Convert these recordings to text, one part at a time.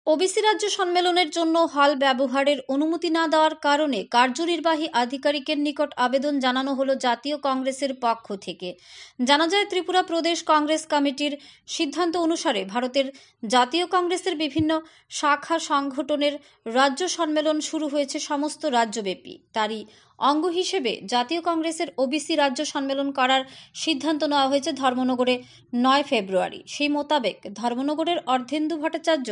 OBC রাজ্য সম্মেলনের জন্য হল ব্যবহারের অনুমতি না দেওয়ার কারণে কার্যনির্বাহী আধিকারিকের নিকট আবেদন জানানো হলো জাতীয় কংগ্রেসের পক্ষ থেকে। জানা যায়, ত্রিপুরা প্রদেশ কংগ্রেস কমিটির সিদ্ধান্ত অনুসারে ভারতের জাতীয় কংগ্রেসের বিভিন্ন শাখা সংগঠনের রাজ্য সম্মেলন শুরু হয়েছে সমস্ত রাজ্যব্যাপী। তারই অঙ্গ হিসেবে জাতীয় কংগ্রেসের ওবিসি রাজ্য সম্মেলন করার সিদ্ধান্ত নেওয়া হয়েছে ধর্মনগরে 9 ফেব্রুয়ারি। সেই মোতাবেক ধর্মনগরের অর্ধেন্দু ভট্টাচার্য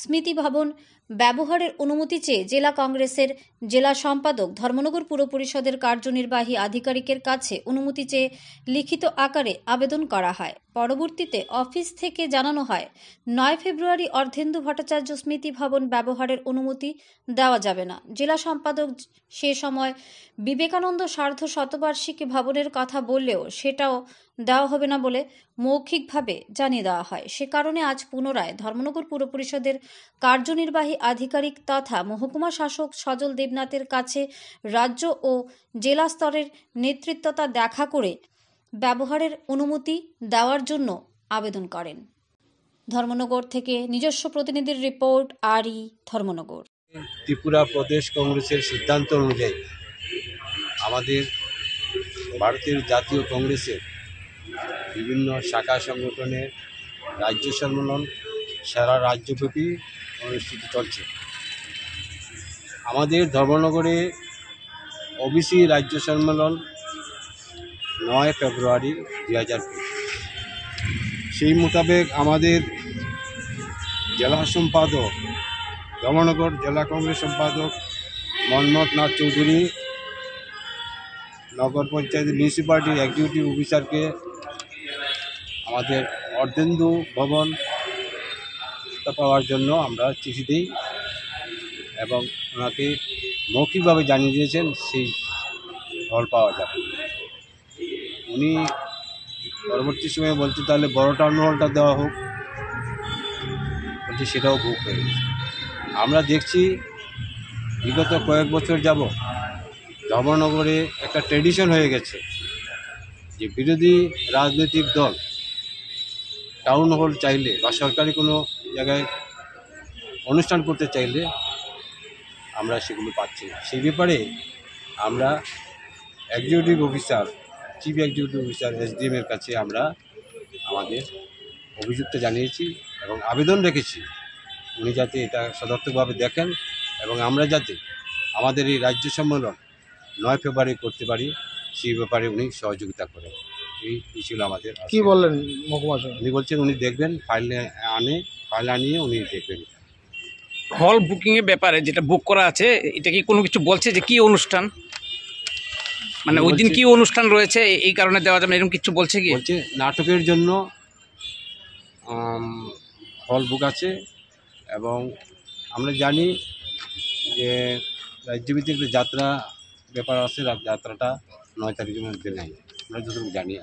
স্মৃতি ভবন ব্যবহারের অনুমতি চেয়ে জেলা কংগ্রেসের জেলা সম্পাদক ধর্মনগর পুর পরিষদের কার্যনির্বাহী আধিকারিকের কাছে অনুমতি চেয়ে লিখিত আকারে আবেদন করা হয়। পরবর্তীতে অফিস থেকে জানানো হয় 9 ফেব্রুয়ারি অর্ধেন্দু ভট্টাচার্য স্মৃতি ভবন ব্যবহারের অনুমতি দেওয়া যাবে না। জেলা সম্পাদক সে সময় বিবেকানন্দ সার্ধ শতবার্ষিকী ভবনের কথা বললেও সেটাও দেওয়া হবে না বলে মৌখিকভাবে জানিয়ে দেওয়া হয়। সে কারণে আজ পুনরায় ধর্মনগর পুর পরিষদের কার্যনির্বাহী আধিকারিক তথা মহকুমা শাসক সজল দেবনাথের কাছে রাজ্য ও জেলা স্তরের নেতৃত্বতা দেখা করে ব্যবহারের অনুমতি দেওয়ার জন্য আবেদন করেন। ধর্মনগর থেকে নিজস্ব প্রতিনিধির রিপোর্ট, আরই ধর্মনগর। ত্রিপুরা প্রদেশ কংগ্রেসের সিদ্ধান্ত অনুযায়ী আমাদের ভারতের জাতীয় কংগ্রেসের বিভিন্ন শাখা সংগঠনের রাজ্য সম্মেলন সারা রাজ্যব্যাপী অনুষ্ঠিত চলছে। আমাদের ধর্মনগরে ওবিসি রাজ্য সম্মেলন 9 ফেব্রুয়ারি 2020। সেই মোতাবেক আমাদের জেলা সম্পাদক ধর্মনগর জেলা কংগ্রেস সম্পাদক মন্মথ নাথ চৌধুরী নগর পঞ্চায়েত মিউনিসিপ্যালিটির এক্সিকিউটিভ অফিসারকে আমাদের অর্ধেন্দু ভবন পাওয়ার জন্য আমরা চিঠি দিই এবং ওনাকে মৌখিকভাবে জানিয়ে দিয়েছেন সেই হল পাওয়া যাবে। উনি পরবর্তী সময়ে বলতে তাহলে বড় টাউন হলটা দেওয়া হোক, বলছে সেটাও বুক হয়ে গেছে। আমরা দেখছি বিগত কয়েক বছর যাব ধর্মনগরে একটা ট্র্যাডিশন হয়ে গেছে যে বিরোধী রাজনৈতিক দল টাউন হল চাইলে বা সরকারি কোনো জায়গায় অনুষ্ঠান করতে চাইলে আমরা সেগুলো পাচ্ছি না। সেই ব্যাপারে আমরা executive officer chief executive officer এসডিএমের কাছে আমরা আমাদের অভিযোগটা জানিয়েছি এবং আবেদন রেখেছি উনি যাতে এটা সদর্থকভাবে দেখেন এবং আমরা যাতে আমাদের এই রাজ্য সম্মেলন 9 ফেব্রুয়ারি করতে পারি সেই ব্যাপারে উনি সহযোগিতা করেন। এই ছিল আমাদের। কি বললেন মহকুমা? উনি বলছেন উনি দেখবেন, ফাইল আনিয়ে উনি দেখবেন। হল বুকিংয়ের ব্যাপারে যেটা বুক করা আছে এটা কি কোনো কিছু বলছে যে কি অনুষ্ঠান, মানে ওই দিন কি অনুষ্ঠান রয়েছে এই কারণে দেওয়া যাবে এরকম কিছু বলছে কি? বলছে নাটকের জন্য হল বুক আছে এবং আমরা জানি যে রাজ্যভিত্তিক একটা যাত্রা ব্যাপার আছে, যাত্রাটা 9 তারিখের মধ্যে নেই, আমরা যতটুকু জানি।